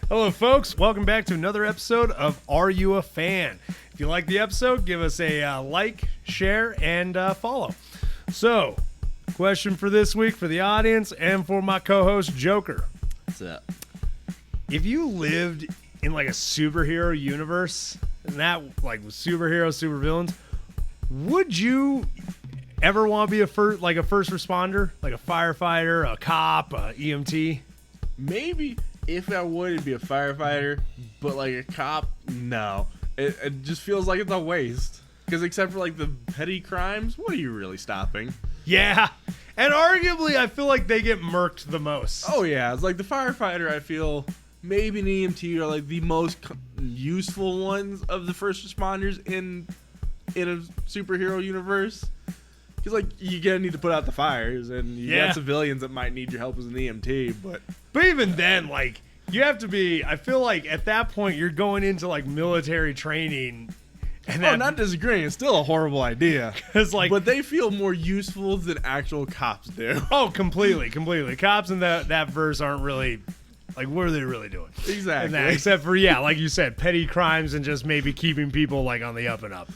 Hello, folks. Welcome back to another episode of Are You a Fan? If you like the episode, give us a like, share, and follow. So, question for this week for the audience and for my co-host, Joker. What's up? If you lived in like a superhero universe, and that like with superheroes, supervillains, would you ever want to be a first responder, like a firefighter, a cop, a EMT? Maybe if I would, it'd be a firefighter, but like a cop, no. It just feels like it's a waste. Because except for like the petty crimes, what are you really stopping? Yeah, and arguably, I feel like they get murked the most. Oh yeah, it's like the firefighter. I feel maybe an EMT are like the most useful ones of the first responders in a superhero universe. Because like you're gonna need to put out the fires, and you got civilians that might need your help as an EMT. But even then, like you have to be. I feel like at that point you're going into like military training. And I'm not disagreeing. It's still a horrible idea. But they feel more useful than actual cops do. Oh, completely. Cops in that verse aren't really, like, what are they really doing? Exactly. Except for, like you said, petty crimes and just maybe keeping people, like, on the up and up.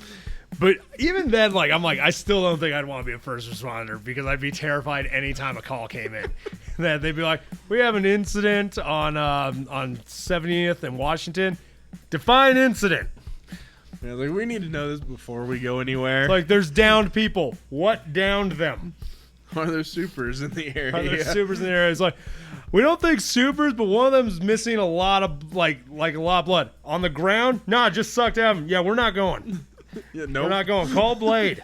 But even then, like, I'm like, I still don't think I'd want to be a first responder because I'd be terrified anytime a call came in. That they'd be like, we have an incident on 70th and Washington. Define incident. Yeah, like we need to know this before we go anywhere. It's like there's downed people. What downed them? Are there supers in the area? It's like we don't think supers, but one of them's missing a lot of like a lot of blood on the ground. Nah, just sucked out of him. Yeah, we're not going. Yeah, no, we're not going. Call Blade.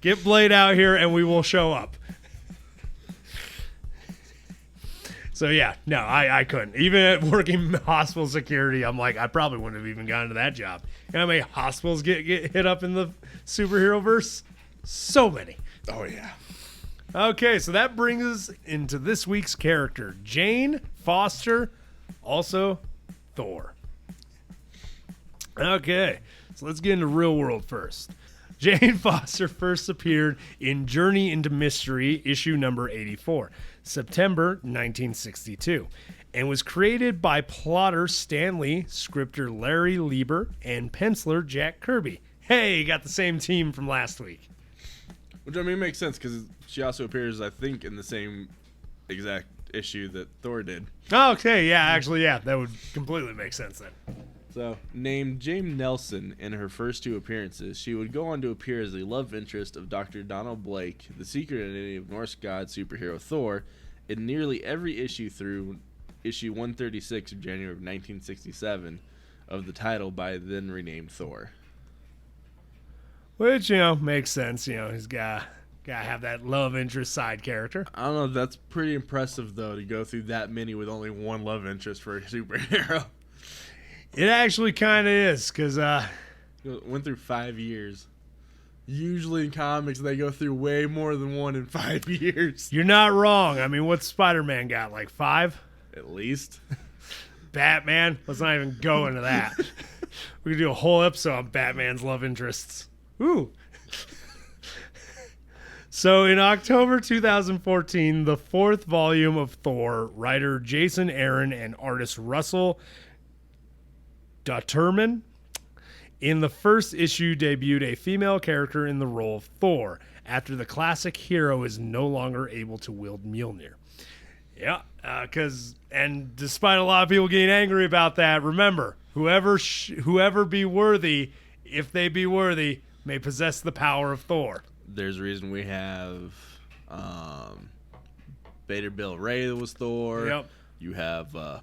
Get Blade out here, and we will show up. So, yeah, no, I couldn't. Even at working hospital security, I'm like, I probably wouldn't have even gotten to that job. You know how many hospitals get hit up in the superhero verse? So many. Oh, yeah. Okay, so that brings us into this week's character, Jane Foster, also Thor. Okay, so let's get into real world first. Jane Foster first appeared in Journey into Mystery, issue number 84, September 1962, and was created by plotter Stan Lee, scripter Larry Lieber, and penciler Jack Kirby. Hey, got the same team from last week. Which, I mean, makes sense because she also appears, I think, in the same exact issue that Thor did. Okay, yeah, actually, yeah, that would completely make sense then. So, named Jane Nelson in her first two appearances, she would go on to appear as the love interest of Dr. Donald Blake, the secret identity of Norse god superhero Thor, in nearly every issue through issue 136 of January of 1967 of the title by then renamed Thor. Which, makes sense. He's got to have that love interest side character. I don't know, that's pretty impressive, though, to go through that many with only one love interest for a superhero. It actually kind of is, because went through 5 years. Usually in comics, they go through way more than one in 5 years. You're not wrong. I mean, what's Spider-Man got, like 5? At least. Batman? Let's not even go into that. We could do a whole episode on Batman's love interests. Ooh. So in October 2014, the 4th volume of Thor, writer Jason Aaron and artist Russell Dotterman, in the first issue debuted a female character in the role of Thor after the classic hero is no longer able to wield Mjolnir. Yeah, and despite a lot of people getting angry about that, remember, whoever be worthy, if they be worthy, may possess the power of Thor. There's a reason we have Beta Bill Ray that was Thor. Yep. You have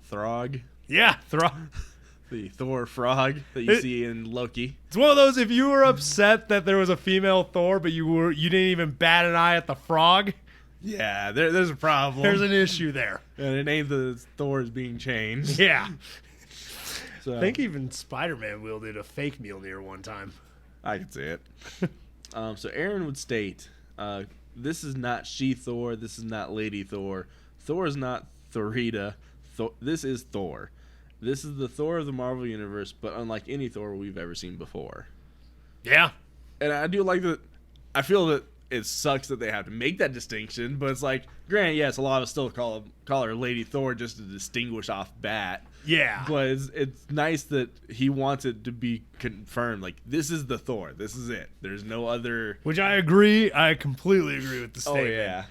Throg. Yeah, Throg. The Thor frog that you see in Loki. It's one of those, if you were upset that there was a female Thor, but you didn't even bat an eye at the frog. Yeah, there's a problem. There's an issue there. And it ain't the Thor is being changed. Yeah. So, I think even Spider-Man wielded a fake Mjolnir one time. I can see it. So Aaron would state, this is not She-Thor, this is not Lady Thor. Thor is not Thorita. This is Thor. This is the Thor of the Marvel Universe, but unlike any Thor we've ever seen before. Yeah. And I do like that. I feel that it sucks that they have to make that distinction, but it's like, granted, yes, a lot of us still call her Lady Thor just to distinguish off bat. Yeah. But it's nice that he wants it to be confirmed. Like, this is the Thor. This is it. There's no other. Which I agree. I completely agree with the statement. Oh, yeah.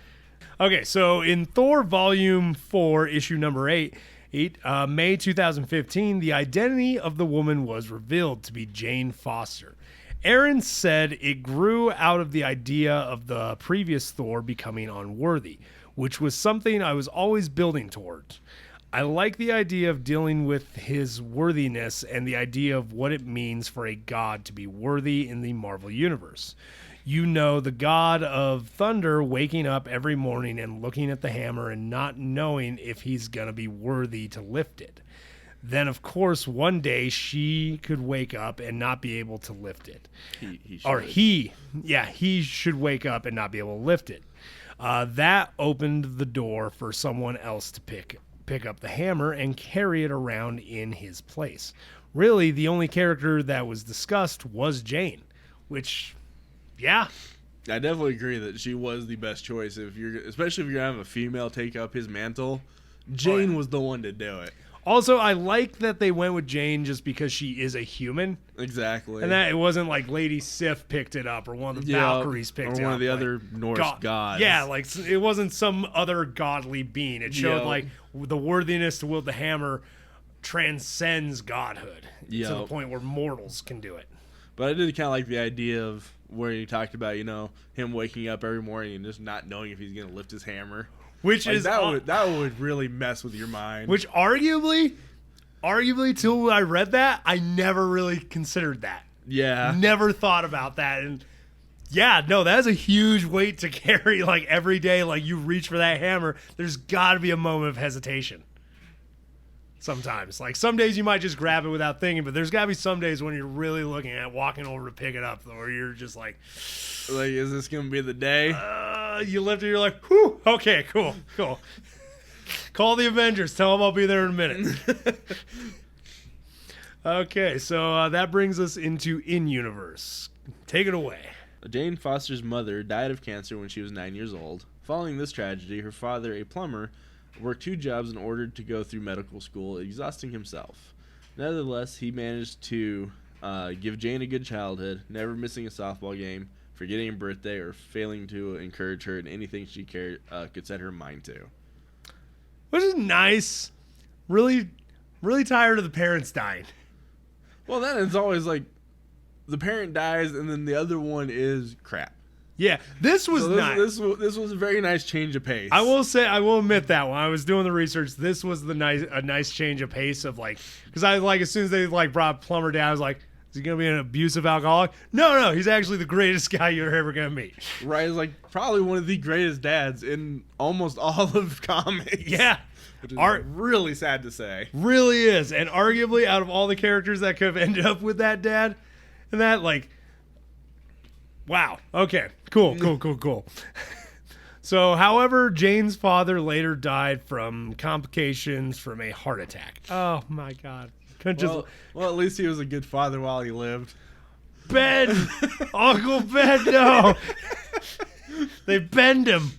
Okay, so in Thor Volume 4, issue number 8, May 2015, the identity of the woman was revealed to be Jane Foster. Aaron said it grew out of the idea of the previous Thor becoming unworthy, which was something I was always building towards. I like the idea of dealing with his worthiness and the idea of what it means for a god to be worthy in the Marvel Universe. You know, the god of thunder waking up every morning and looking at the hammer and not knowing if he's going to be worthy to lift it. Then, of course, one day she could wake up and not be able to lift it. He should wake up and not be able to lift it. That opened the door for someone else to pick up the hammer and carry it around in his place. Really, the only character that was discussed was Jane, which, yeah. I definitely agree that she was the best choice. Especially if you're having a female take up his mantle, Jane was the one to do it. Also, I like that they went with Jane just because she is a human. Exactly. And that it wasn't like Lady Sif picked it up or one of the Valkyries picked it up. Or one of the other Norse gods. Yeah, like it wasn't some other godly being. It showed like the worthiness to wield the hammer transcends godhood to the point where mortals can do it. But I did kind of like the idea of where you talked about, him waking up every morning and just not knowing if he's going to lift his hammer. Which like is that would really mess with your mind. Which arguably till I read that, I never really considered that. Yeah. Never thought about that. And yeah, no, that's a huge weight to carry like every day. Like you reach for that hammer, there's got to be a moment of hesitation. Sometimes. Like some days you might just grab it without thinking, but there's got to be some days when you're really looking at walking over to pick it up where you're just like, is this going to be the day? You lift it, you're like, whew, okay, cool. Call the Avengers. Tell them I'll be there in a minute. Okay, so that brings us into in-universe. Take it away. Jane Foster's mother died of cancer when she was 9 years old. Following this tragedy, her father, a plumber, worked 2 jobs in order to go through medical school, exhausting himself. Nevertheless, he managed to give Jane a good childhood, never missing a softball game, forgetting her birthday, or failing to encourage her in anything she could set her mind to. Which is nice. Really, really tired of the parents dying. Well, then it's always like the parent dies and then the other one is crap. Yeah, this was nice. This was a very nice change of pace. I will admit that when I was doing the research, this was a nice change of pace of like, because I like as soon as they like brought Plumber down, I was like, is he gonna be an abusive alcoholic? No, he's actually the greatest guy you're ever gonna meet. Right, he's like probably one of the greatest dads in almost all of comics. Yeah. Which is really sad to say. Really is. And arguably out of all the characters that could have ended up with that dad and that, like, wow. Okay. Cool. So, however, Jane's father later died from complications from a heart attack. Oh my God. Well, at least he was a good father while he lived. Ben! Uncle Ben, no! They bend him.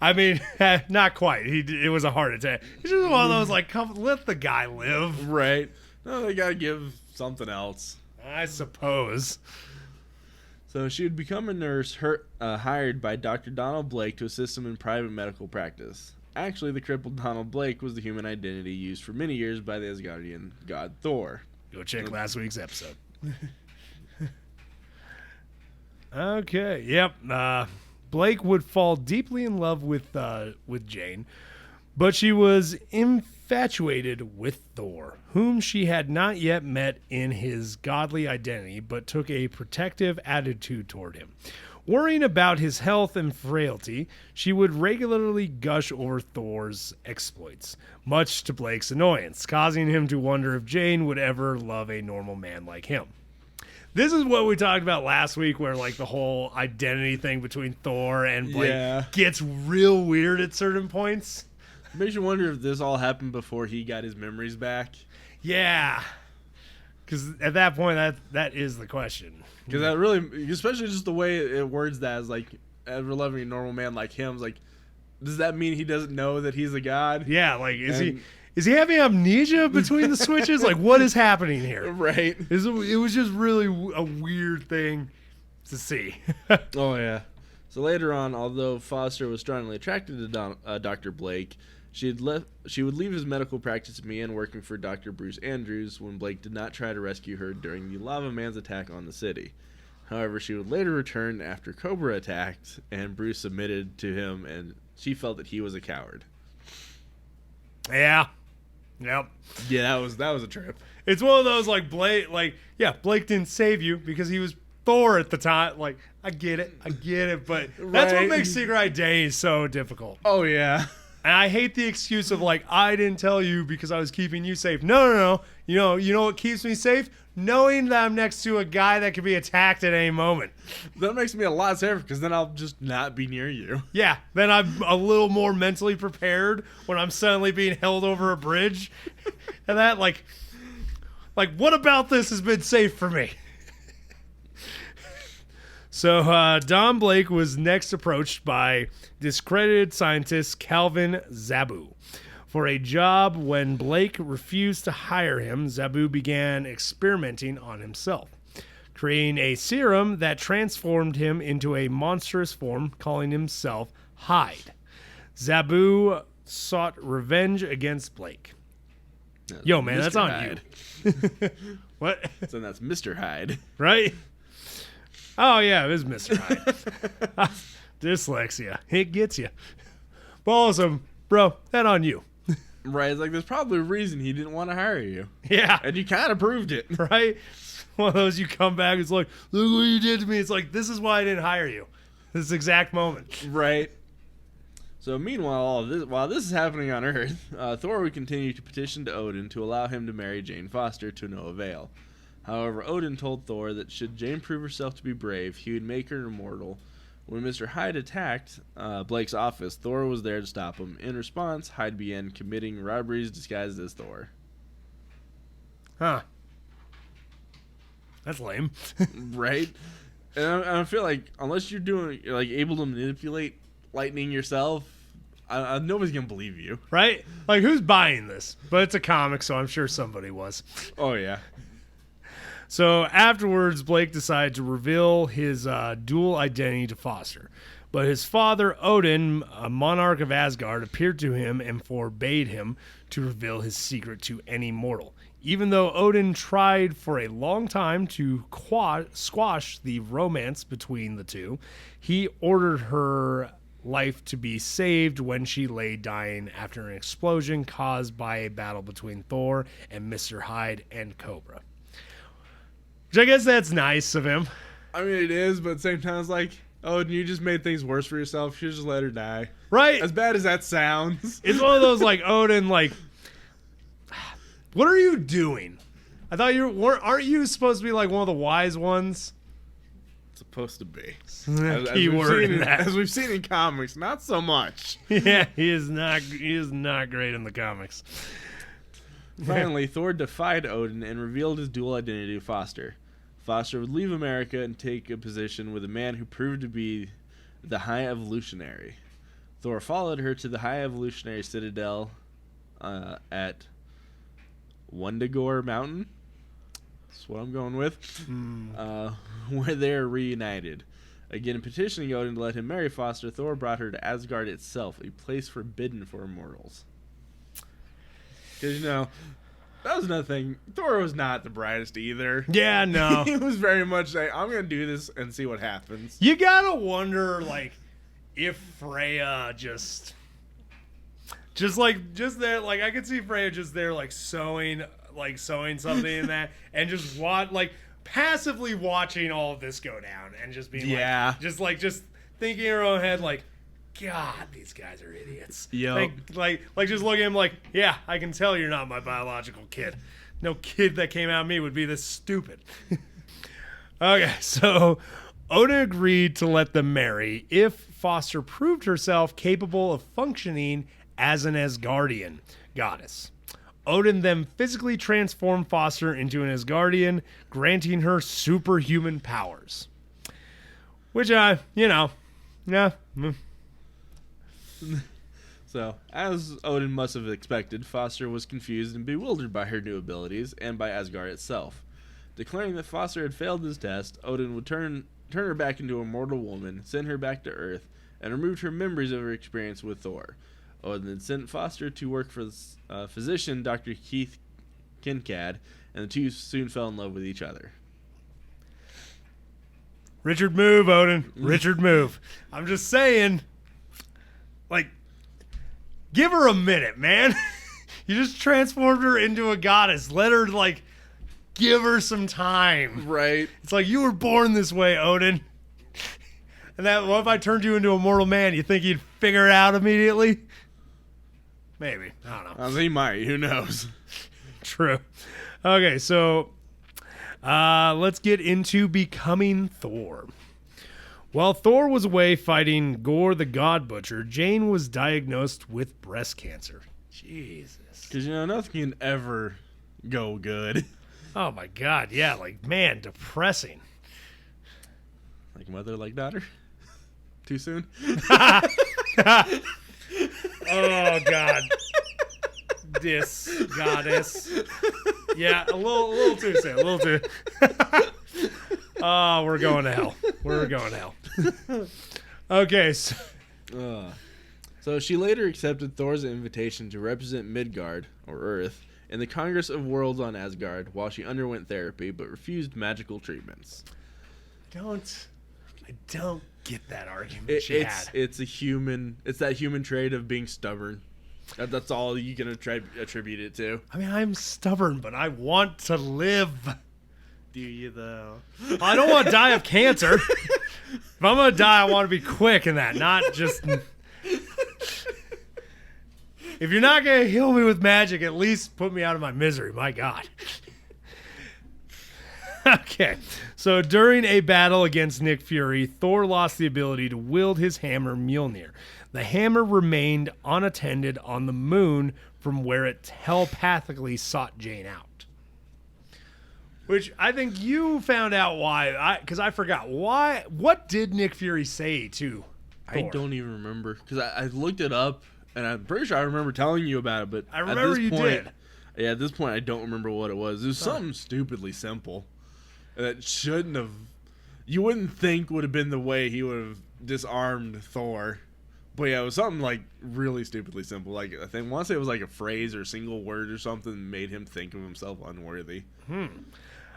I mean, not quite. It was a heart attack. It's just one of those, like, come, let the guy live. Right. No, they gotta give something else. I suppose. So she would become a nurse hired by Dr. Donald Blake to assist him in private medical practice. Actually, the crippled Donald Blake was the human identity used for many years by the Asgardian god Thor. Go check last week's episode. Okay, yep. Blake would fall deeply in love with Jane, but she was infatuated with Thor, whom she had not yet met in his godly identity, but took a protective attitude toward him. Worrying about his health and frailty, she would regularly gush over Thor's exploits, much to Blake's annoyance, causing him to wonder if Jane would ever love a normal man like him. This is what we talked about last week, where like the whole identity thing between Thor and Blake gets real weird at certain points. Makes you wonder if this all happened before he got his memories back. Yeah. Because at that point, that is the question. Because that really, especially just the way it words that, is like, as we're loving a normal man like him, is like, does that mean he doesn't know that he's a god? Yeah, like, is he having amnesia between the switches? Like, what is happening here? Right. It was just really a weird thing to see. Oh, yeah. So later on, although Foster was strongly attracted to Dr. Blake, she would leave his medical practice and began working for Dr. Bruce Andrews when Blake did not try to rescue her during the Lava Man's attack on the city. However, she would later return after Cobra attacked, and Bruce submitted to him, and she felt that he was a coward. Yeah. Yep. Yeah, that was a trip. It's one of those Blake didn't save you because he was Thor at the time. Like, I get it, but that's what makes Secret Identity so difficult. Oh yeah. And I hate the excuse of I didn't tell you because I was keeping you safe. No. You know what keeps me safe? Knowing that I'm next to a guy that could be attacked at any moment. That makes me a lot safer because then I'll just not be near you. Yeah, then I'm a little more mentally prepared when I'm suddenly being held over a bridge. And that, like what about this has been safe for me? So Don Blake was next approached by discredited scientist Calvin Zabu for a job. When Blake refused to hire him, Zabu began experimenting on himself, creating a serum that transformed him into a monstrous form, calling himself Hyde. Zabu sought revenge against Blake. Yo, man, Mr. That's on Hyde. You. What? So that's Mr. Hyde. Right? Oh, yeah, it is Mr. Hyde. Dyslexia. It gets you. But also, bro, that on you. Right, it's like there's probably a reason he didn't want to hire you. Yeah. And you kind of proved it. Right? One of those you come back, it's like, look what you did to me. It's like, this is why I didn't hire you. This exact moment. Right. So meanwhile, while this is happening on Earth, Thor would continue to petition to Odin to allow him to marry Jane Foster to no avail. However, Odin told Thor that should Jane prove herself to be brave, he would make her immortal. When Mr. Hyde attacked Blake's office, Thor was there to stop him. In response, Hyde began committing robberies disguised as Thor. Huh. That's lame. Right? And I feel like unless you're able to manipulate lightning yourself, nobody's going to believe you. Right? Like, who's buying this? But it's a comic, so I'm sure somebody was. Oh, yeah. So afterwards, Blake decided to reveal his dual identity to Foster. But his father, Odin, a monarch of Asgard, appeared to him and forbade him to reveal his secret to any mortal. Even though Odin tried for a long time to squash the romance between the two, he ordered her life to be saved when she lay dying after an explosion caused by a battle between Thor and Mr. Hyde and Cobra. Which I guess that's nice of him. I mean, it is, but at the same time, it's like, oh, you just made things worse for yourself. You should just let her die. Right? As bad as that sounds. It's one of those, Odin, what are you doing? I thought aren't you supposed to be, one of the wise ones? Supposed to be. As we've seen in comics, not so much. Yeah, he is not great in the comics. Finally, Thor defied Odin and revealed his dual identity to Foster. Foster would leave America and take a position with a man who proved to be the High Evolutionary. Thor followed her to the High Evolutionary Citadel at Wundagore Mountain. That's what I'm going with. Where they are reunited. Again, petitioning Odin to let him marry Foster, Thor brought her to Asgard itself, a place forbidden for immortals. Because, that was another thing. Thor was not the brightest either. Yeah, no. He was very much like, I'm going to do this and see what happens. You gotta wonder, if Freya just there, I could see Freya just there, sewing something in that, and just passively watching all of this go down, and just being just thinking in her own head, God, these guys are idiots. Yep. Just look at him yeah, I can tell you're not my biological kid. No kid that came out of me would be this stupid. Okay, so Odin agreed to let them marry if Foster proved herself capable of functioning as an Asgardian goddess. Odin then physically transformed Foster into an Asgardian, granting her superhuman powers. Which, yeah. So, as Odin must have expected, Foster was confused and bewildered by her new abilities and by Asgard itself. Declaring that Foster had failed his test, Odin would turn her back into a mortal woman, send her back to Earth, and removed her memories of her experience with Thor. Odin then sent Foster to work for physician Dr. Keith Kincaid, and the two soon fell in love with each other. Richard move, Odin. Richard move. I'm just saying, like, give her a minute, man. You just transformed her into a goddess. Let her, like, give her some time. Right. It's like, you were born this way, Odin. And what if I turned you into a mortal man? You think you'd figure it out immediately? Maybe. I don't know. He might. Who knows? True. Okay, so let's get into becoming Thor. While Thor was away fighting Gore the God Butcher, Jane was diagnosed with breast cancer. Jesus. Because, nothing can ever go good. Oh, my God. Yeah, like, man, depressing. Like mother, like daughter? Too soon? Oh, God. This goddess. Yeah, a little too soon. A little too. Oh, we're going to hell. We're going to hell. Okay. So she later accepted Thor's invitation to represent Midgard, or Earth, in the Congress of Worlds on Asgard while she underwent therapy, but refused magical treatments. I don't get that argument she had. It's that human trait of being stubborn. That's all you can attribute it to. I mean, I'm stubborn, but I want to live. Do you, though? I don't want to die of cancer. If I'm going to die, I want to be quick in that, not just... If you're not going to heal me with magic, at least put me out of my misery. My God. Okay. So during a battle against Nick Fury, Thor lost the ability to wield his hammer Mjolnir. The hammer remained unattended on the moon from where it telepathically sought Jane out. Which I think you found out why. Because I forgot. Why? What did Nick Fury say to Thor? I don't even remember. Because I looked it up, and I'm pretty sure I remember telling you about it. But I remember you did. Yeah, at this point, I don't remember what it was. It was something stupidly simple. That shouldn't have... You wouldn't think would have been the way he would have disarmed Thor. But yeah, it was something like really stupidly simple. Like, I want to say it was like a phrase or a single word or something that made him think of himself unworthy.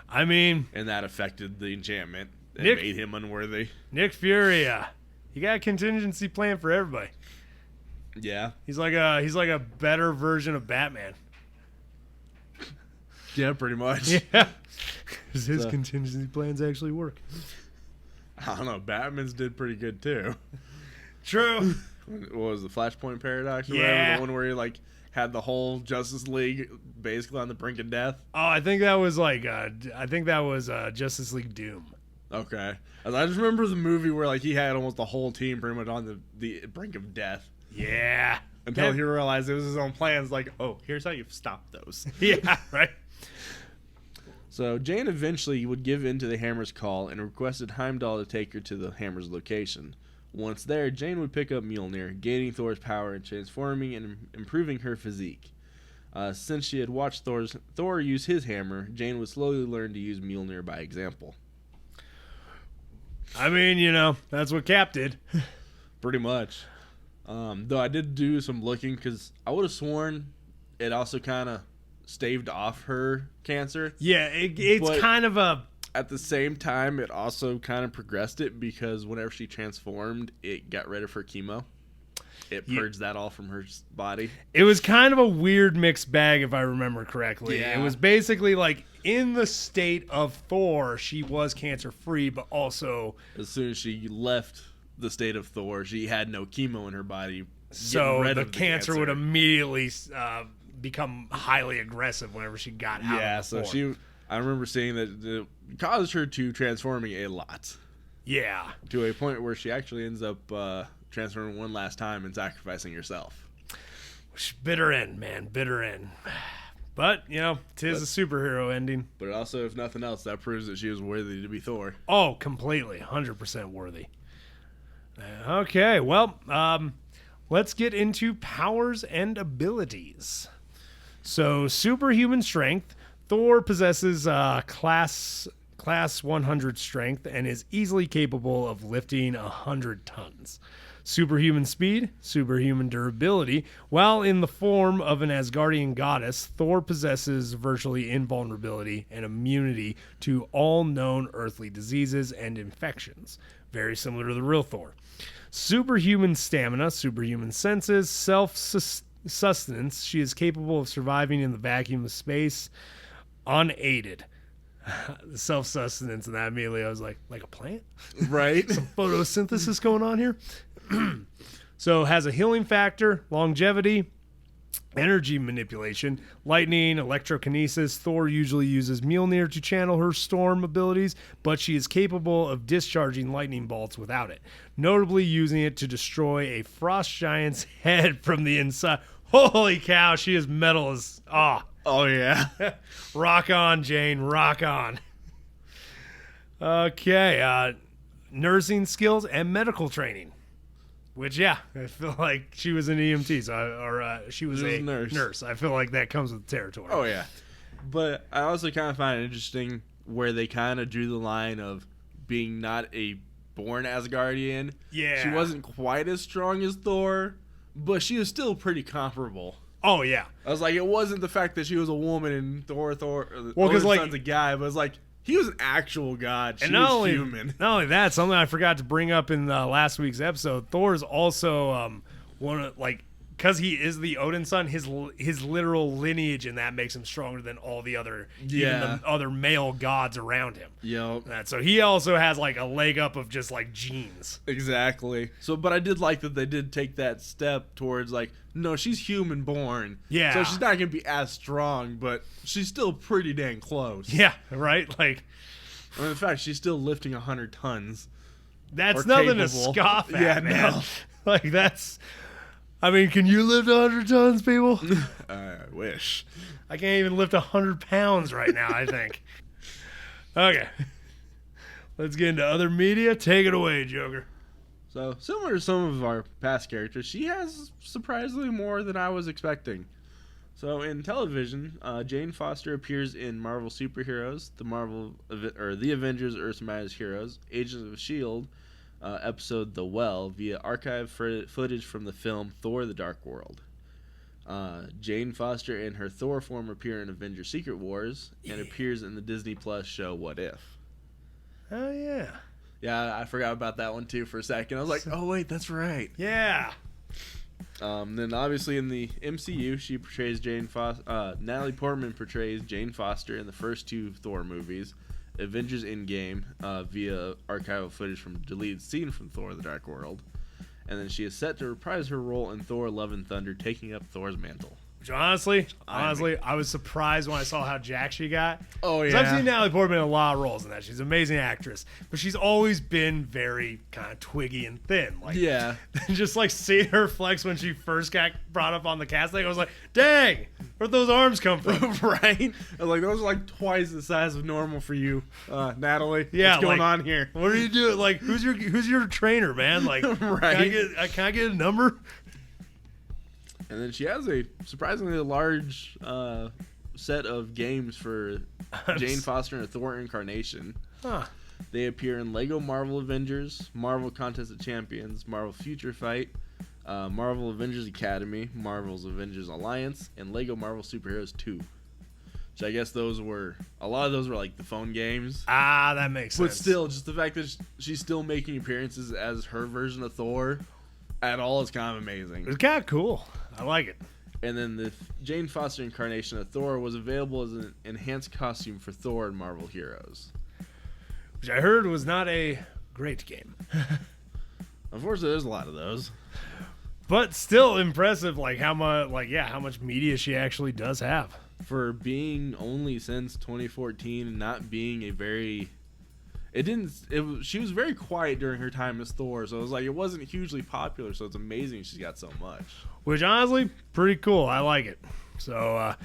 I mean... And that affected the enchantment. It made him unworthy. Nick Fury, you got a contingency plan for everybody. Yeah. He's like a better version of Batman. Yeah, pretty much. Yeah. Because his contingency plans actually work. I don't know. Batman's did pretty good, too. True. What was the Flashpoint Paradox? Or Yeah. whatever, the one where he, like, had the whole Justice League basically on the brink of death? Oh, I think that was Justice League Doom. Okay. I just remember the movie where, like, he had almost the whole team pretty much on the brink of death. Yeah. Until he realized it was his own plans, like, oh, here's how you stop those. Yeah, right. So Jane eventually would give in to the Hammer's call and requested Heimdall to take her to the Hammer's location. Once there, Jane would pick up Mjolnir, gaining Thor's power and transforming and improving her physique. Since she had watched Thor use his hammer, Jane would slowly learn to use Mjolnir by example. I mean, that's what Cap did. Pretty much. Though I did do some looking because I would have sworn it also kind of staved off her cancer. Yeah, it's kind of a... At the same time, it also kind of progressed it because whenever she transformed, it got rid of her chemo. It purged that all from her body. It was kind of a weird mixed bag, if I remember correctly. Yeah. It was basically like, in the state of Thor, she was cancer-free, but also... As soon as she left the state of Thor, she had no chemo in her body. So the cancer would immediately become highly aggressive whenever she got out of the form. I remember seeing that it caused her to transforming a lot. Yeah. To a point where she actually ends up transforming one last time and sacrificing herself. Bitter end, man. Bitter end. But, you know, tis a superhero ending. But also, if nothing else, that proves that she was worthy to be Thor. Oh, completely. 100% worthy. Okay, well, let's get into powers and abilities. So, superhuman strength. Thor possesses class 100 strength and is easily capable of lifting 100 tons. Superhuman speed, superhuman durability. While in the form of an Asgardian goddess, Thor possesses virtually invulnerability and immunity to all known earthly diseases and infections. Very similar to the real Thor. Superhuman stamina, superhuman senses, self-sustenance. She is capable of surviving in the vacuum of space unaided. Self-sustenance, and that immediately I was like a plant? Right. Some photosynthesis going on here. So has a healing factor, longevity, energy manipulation, lightning, electrokinesis. Thor usually uses Mjolnir to channel her storm abilities, but she is capable of discharging lightning bolts without it, notably using it to destroy a frost giant's head from the inside. Holy cow, she is metal as... Oh, yeah. Rock on, Jane, rock on. Okay, nursing skills and medical training. Which, yeah, I feel like she was an EMT, she was a nurse. I feel like that comes with the territory. Oh, yeah. But I also kind of find it interesting where they kind of drew the line of being not a born Asgardian. Yeah. She wasn't quite as strong as Thor, but she was still pretty comparable. Oh, yeah. I was like, it wasn't the fact that she was a woman and Thor, well, because like, son's a guy, but it's like, he was an actual god. She and was human. Not only that, something I forgot to bring up in last week's episode, Thor is also one of, like, because he is the Odinson, his literal lineage in that makes him stronger than all the other, even the other male gods around him. Yep. So he also has like a leg up of just like genes. Exactly. So, but I did like that they did take that step towards like, no, she's human born. Yeah. So she's not gonna be as strong, but she's still pretty dang close. Yeah. Right. Like, I mean, in fact, she's still lifting 100 tons. That's nothing to scoff at. Yeah, man. no. Like that's. I mean, can you lift 100 tons, people? I wish. I can't even lift 100 pounds right now, I think. Okay. Let's get into other media. Take it away, Joker. So, similar to some of our past characters, she has surprisingly more than I was expecting. So, in television, Jane Foster appears in Marvel Superheroes, the Avengers Earth's Mightiest Heroes, Agents of S.H.I.E.L.D., episode The Well via archive footage from the film Thor the Dark World. Jane Foster in her Thor form appear in Avengers Secret Wars and appears in the Disney Plus show What If. Oh, yeah. Yeah, I forgot about that one too for a second. I was like, oh, wait, that's right. Yeah. Then obviously in the MCU, she portrays Jane Foster. Natalie Portman portrays Jane Foster in the first two Thor movies. Avengers Endgame via archival footage from deleted scene from Thor the Dark World. And then she is set to reprise her role in Thor Love and Thunder, taking up Thor's mantle. Which honestly, I was surprised when I saw how jacked she got. Oh, yeah. 'Cause I've seen Natalie Portman in a lot of roles in that. She's an amazing actress. But she's always been very kind of twiggy and thin. Like, yeah. Just like seeing her flex when she first got brought up on the cast thing, I was like, dang, where'd those arms come from? Right? I was like, those are like twice the size of normal for you, Natalie. Yeah, what's going like, on here? What are you doing? Like, who's your trainer, man? Like, right? Can I get a number? And then she has a surprisingly large set of games for Jane Foster and a Thor incarnation. Huh. They appear in Lego Marvel Avengers, Marvel Contest of Champions, Marvel Future Fight, Marvel Avengers Academy, Marvel's Avengers Alliance, and Lego Marvel Superheroes 2. So I guess a lot of those were like the phone games. Ah, that makes sense. But still, just the fact that she's still making appearances as her version of Thor at all is kind of amazing. It's kind of cool. I like it. And then the Jane Foster incarnation of Thor was available as an enhanced costume for Thor and Marvel Heroes. Which I heard was not a great game. Unfortunately, there's a lot of those. But still impressive, like how much media she actually does have. For being only since 2014 and not being she was very quiet during her time as Thor, so it was like it wasn't hugely popular, so it's amazing she's got so much. Which honestly, pretty cool. I like it. So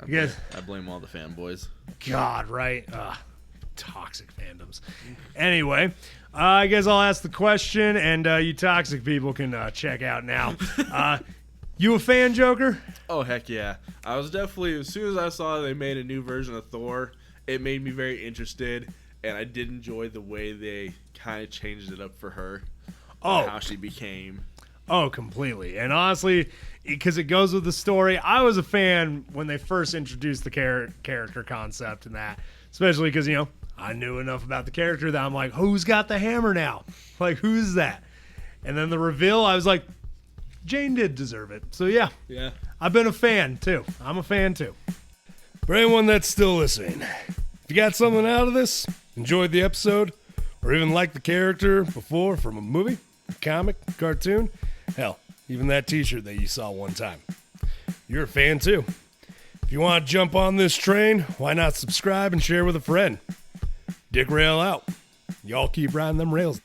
I blame all the fanboys. God, right? Toxic fandoms. Anyway, I guess I'll ask the question, and you toxic people can check out now. You a fan, Joker? Oh, heck yeah. I was definitely, as soon as I saw they made a new version of Thor, it made me very interested, and I did enjoy the way they kind of changed it up for her. How she became. Oh, completely. And honestly, because it goes with the story, I was a fan when they first introduced the character concept and that, especially because, I knew enough about the character that I'm like, who's got the hammer now? Like, who's that? And then the reveal, I was like, Jane did deserve it. So, yeah. I've been a fan, too. I'm a fan, too. For anyone that's still listening, if you got something out of this, enjoyed the episode, or even liked the character before from a movie, a comic, cartoon, hell, even that t-shirt that you saw one time, you're a fan, too. If you want to jump on this train, why not subscribe and share with a friend? d-rael out. Y'all keep riding them rails.